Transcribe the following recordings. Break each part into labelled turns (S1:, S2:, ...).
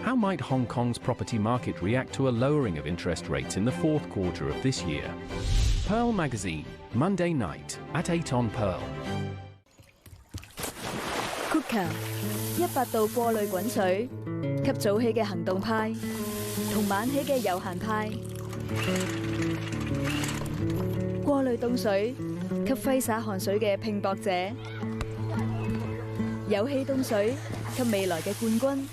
S1: How might Hong Kong's property market react to a lowering of interest rates in the fourth quarter of this year? Pearl Magazine, Monday night at 8 on Pearl.
S2: Cooker 100度過濾滾水，給早起嘅行動派同晚起嘅悠閒派。過濾凍水，給揮灑汗水嘅拼搏者。有氣凍水，給未來嘅冠軍。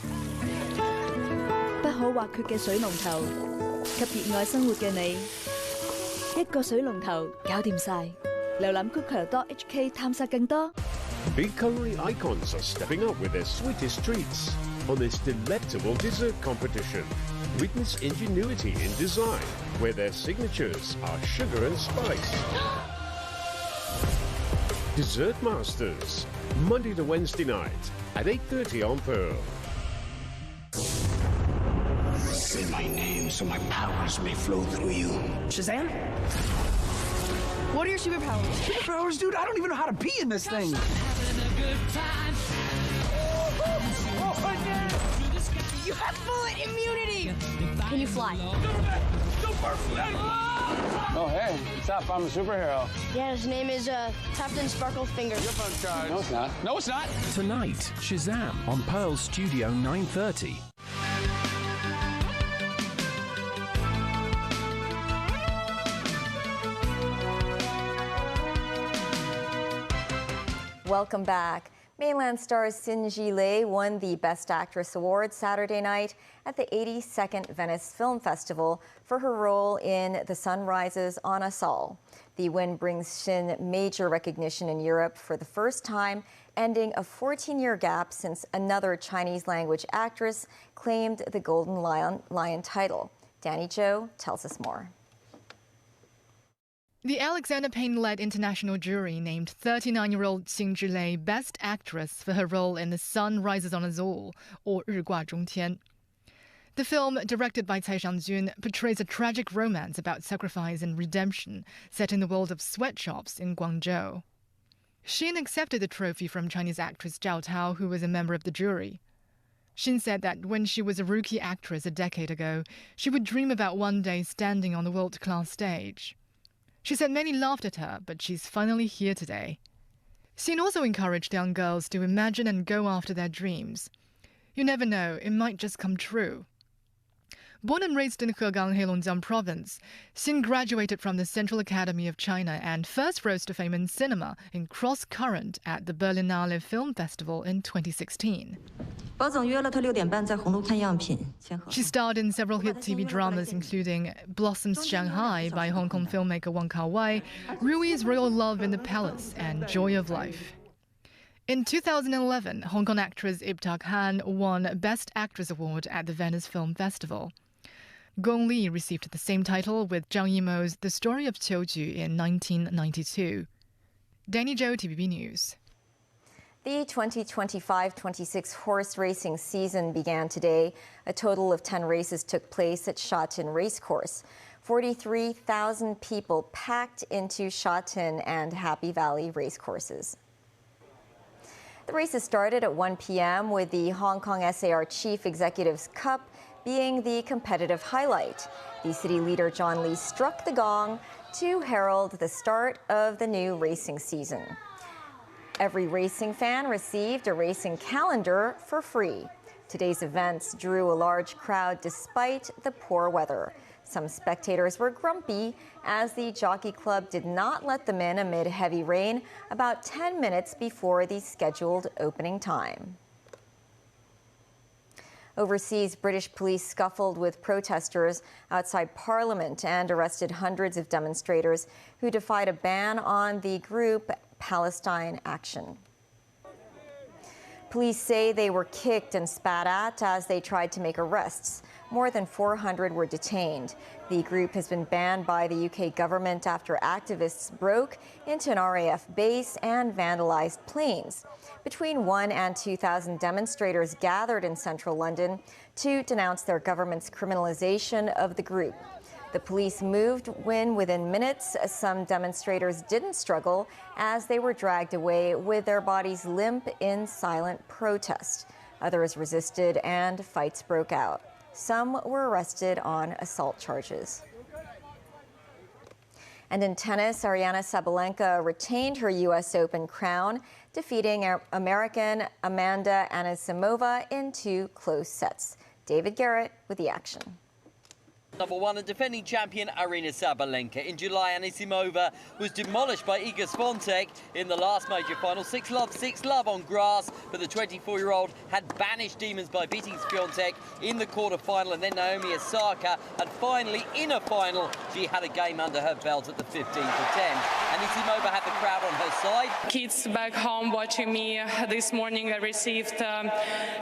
S2: 不可或缺嘅水龍頭，給熱愛生活嘅你。一個水龍頭搞掂晒。瀏覽 cooker.hk 探索更多。
S3: Big culinary icons are stepping up with their sweetest treats on this delectable dessert competition. Witness ingenuity in design, where their signatures are sugar and spice. Dessert Masters, Monday to Wednesday night at 8:30 on Pearl.
S4: Say my name so my powers may flow through you.
S5: Shazam? What are your superpowers?
S6: Superpowers, dude? I don't even know how to pee in this thing.
S5: You have bullet immunity! Can you fly?
S6: Oh, hey, what's up? I'm a superhero.
S7: Yeah, his name is Captain Sparkle Fingers.
S6: No, it's not. No, it's not.
S1: Tonight, Shazam on Pearl Studio 9:30.
S8: Welcome back. Mainland star Xin Zhilei won the Best Actress Award Saturday night at the 82nd Venice Film Festival for her role in The Sun Rises on Us All. The win brings Xin major recognition in Europe for the first time, ending a 14-year gap since another Chinese-language actress claimed the Golden Lion title. Danny Zhou tells us more.
S9: The Alexander Payne-led international jury named 39-year-old Xin Zhilei Best Actress for her role in The Sun Rises on Us All, or 日挂中天. The film, directed by Cai Xiangjun, portrays a tragic romance about sacrifice and redemption set in the world of sweatshops in Guangzhou. Xin accepted the trophy from Chinese actress Zhao Tao, who was a member of the jury. Xin said that when she was a rookie actress a decade ago, she would dream about one day standing on the world-class stage. She said many laughed at her, but she's finally here today. Xin also encouraged young girls to imagine and go after their dreams. You never know, it might just come true. Born and raised in Hegang, Heilongjiang Province, Xin graduated from the Central Academy of China and first rose to fame in cinema in Cross Current at the Berlinale Film Festival in 2016. She starred in several hit TV dramas including Blossoms Shanghai by Hong Kong filmmaker Wong Kar-wai, Rui's Royal Love in the Palace and Joy of Life. In 2011, Hong Kong actress Ip Tak Han won Best Actress Award at the Venice Film Festival. Gong Li received the same title with Zhang Yimou's The Story of Qiuju in 1992. Danny Zhou, TVB News.
S8: The 2025-26 horse racing season began today. A total of 10 races took place at Sha Tin Racecourse. 43,000 people packed into Sha Tin and Happy Valley racecourses. The races started at 1 p.m. with the Hong Kong SAR Chief Executives Cup being the competitive highlight. The city leader John Lee struck the gong to herald the start of the new racing season. Every racing fan received a racing calendar for free. Today's events drew a large crowd despite the poor weather. Some spectators were grumpy as the Jockey Club did not let them in amid heavy rain about 10 minutes before the scheduled opening time. Overseas, British police scuffled with protesters outside Parliament and arrested hundreds of demonstrators who defied a ban on the group Palestine Action. Police say they were kicked and spat at as they tried to make arrests. More than 400 were detained. The group has been banned by the UK government after activists broke into an RAF base and vandalized planes. Between 1,000 and 2,000 demonstrators gathered in central London to denounce their government's criminalization of the group. The police moved when within minutes, some demonstrators didn't struggle as they were dragged away with their bodies limp in silent protest. Others resisted and fights broke out. Some were arrested on assault charges. And in tennis, Aryna Sabalenka retained her U.S. Open crown, defeating American Amanda Anisimova in 2 close sets. David Garrett with the action.
S10: Number 1 and defending champion Aryna Sabalenka. In July, Anisimova was demolished by Iga Swiatek in the last major final. 6-love on grass, but the 24-year-old had banished demons by beating Swiatek in the quarter-final, and then Naomi Osaka, and finally, in a final, she had a game under her belt at the 15-10. Anisimova had the crowd on her side.
S11: Kids back home watching me this morning, I received a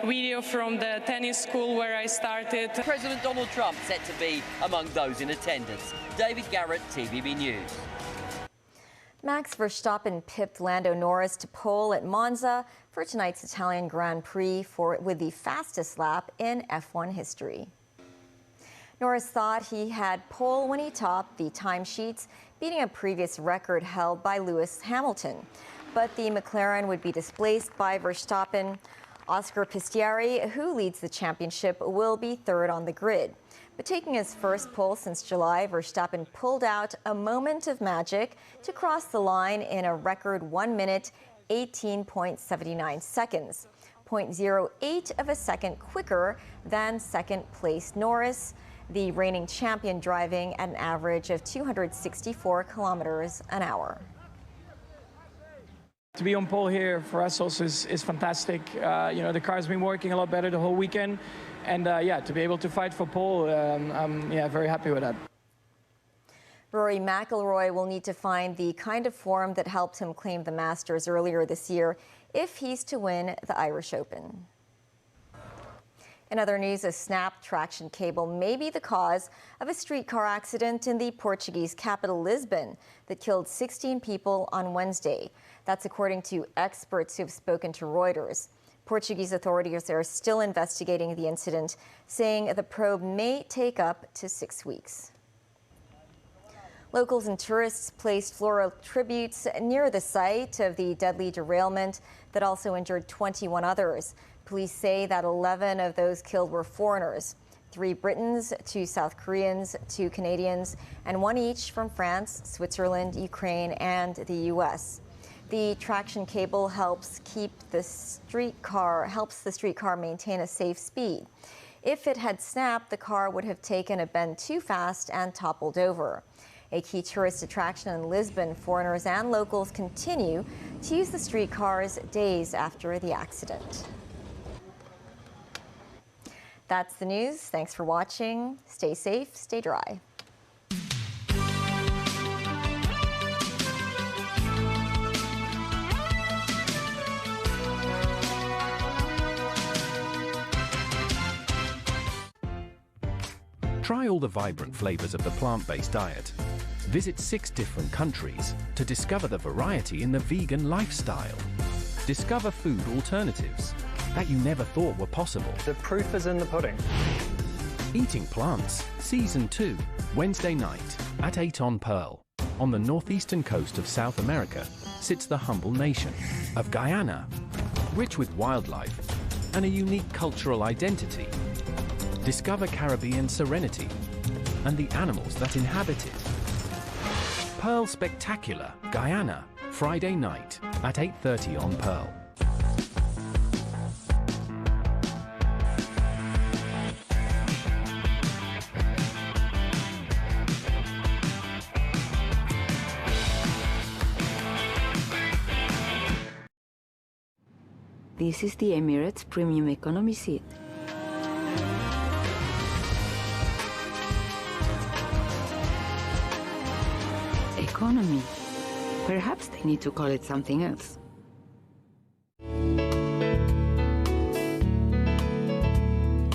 S11: video from the tennis school where I started.
S10: President Donald Trump set to be among those in attendance. David Garrett, TVB News.
S8: Max Verstappen pipped Lando Norris to pole at Monza for tonight's Italian Grand Prix with the fastest lap in F1 history. Norris thought he had pole when he topped the timesheets, beating a previous record held by Lewis Hamilton. But the McLaren would be displaced by Verstappen. Oscar Piastri, who leads the championship, will be third on the grid. But taking his first pole since July, Verstappen pulled out a moment of magic to cross the line in a record 1 minute, 18.79 seconds, 0.08 of a second quicker than second-place Norris, the reigning champion, driving at an average of 264 kilometers an hour.
S12: To be on pole here for us also is fantastic. The car's been working a lot better the whole weekend. And to be able to fight for pole, I'm very happy with that.
S8: Rory McIlroy will need to find the kind of form that helped him claim the Masters earlier this year if he's to win the Irish Open. In other news, a snapped traction cable may be the cause of a streetcar accident in the Portuguese capital, Lisbon, that killed 16 people on Wednesday. That's according to experts who have spoken to Reuters. Portuguese authorities are still investigating the incident, saying the probe may take up to 6 weeks. Locals and tourists placed floral tributes near the site of the deadly derailment that also injured 21 others. Police say that 11 of those killed were foreigners, 3 Britons, 2 South Koreans, 2 Canadians, and 1 each from France, Switzerland, Ukraine, and the U.S. The traction cable helps the streetcar maintain a safe speed. If it had snapped, the car would have taken a bend too fast and toppled over. A key tourist attraction in Lisbon, foreigners and locals continue to use the streetcars days after the accident. That's the news. Thanks for watching. Stay safe, stay dry.
S1: Try all the vibrant flavors of the plant-based diet. Visit 6 different countries to discover the variety in the vegan lifestyle. Discover food alternatives that you never thought were possible.
S13: The proof is in the pudding.
S1: Eating Plants, Season 2, Wednesday night at 8 on Pearl. On the northeastern coast of South America sits the humble nation of Guyana, rich with wildlife and a unique cultural identity. Discover Caribbean serenity and the animals that inhabit it. Pearl Spectacular, Guyana, Friday night at 8:30 on Pearl.
S14: This is the Emirates Premium Economy seat. Economy. Perhaps they need to call it something else.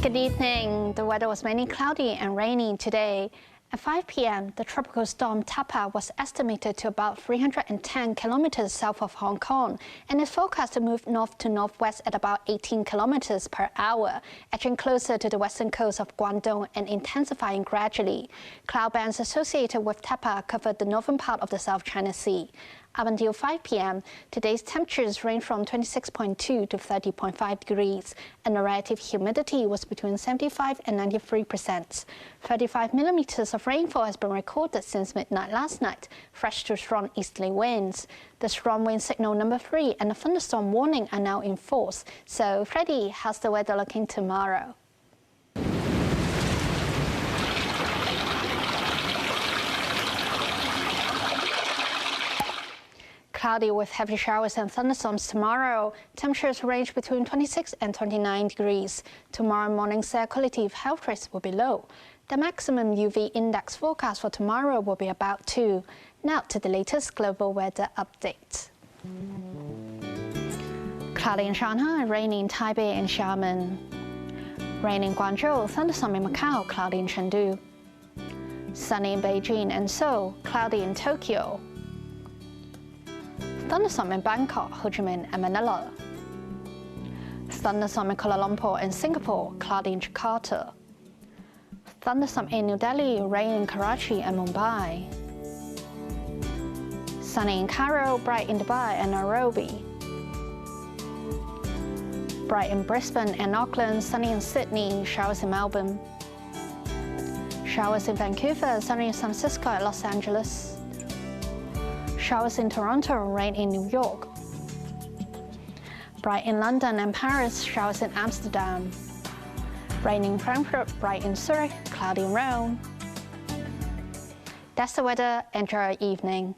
S15: Good evening. The weather was mainly cloudy and rainy today. At 5 p.m., the tropical storm Tapa was estimated to about 310 kilometers south of Hong Kong and is forecast to move north to northwest at about 18 kilometers per hour, edging closer to the western coast of Guangdong and intensifying gradually. Cloud bands associated with Tapa covered the northern part of the South China Sea. Up until 5 p.m., today's temperatures range from 26.2 to 30.5 degrees, and the relative humidity was between 75 and 93%. 35 millimeters of rainfall has been recorded since midnight last night, fresh to strong easterly winds. The storm wind signal number 3 and the thunderstorm warning are now in force. So, Freddie, how's the weather looking tomorrow? Cloudy with heavy showers and thunderstorms tomorrow. Temperatures range between 26 and 29 degrees. Tomorrow morning's air quality of health risks will be low. The maximum UV index forecast for tomorrow will be about 2. Now to the latest global weather update. Cloudy in Shanghai, rainy in Taipei and Xiamen. Rain in Guangzhou, thunderstorm in Macau, cloudy in Chengdu. Sunny in Beijing and Seoul, cloudy in Tokyo. Thunderstorm in Bangkok, Ho Chi Minh and Manila. Thunderstorm in Kuala Lumpur and Singapore, cloudy in Jakarta. Thunderstorm in New Delhi, rain in Karachi and Mumbai. Sunny in Cairo, bright in Dubai and Nairobi. Bright in Brisbane and Auckland, sunny in Sydney, showers in Melbourne. Showers in Vancouver, sunny in San Francisco and Los Angeles. Showers in Toronto, rain in New York. Bright in London and Paris, showers in Amsterdam. Rain in Frankfurt, bright in Zurich, cloudy in Rome. That's the weather. Enjoy your evening.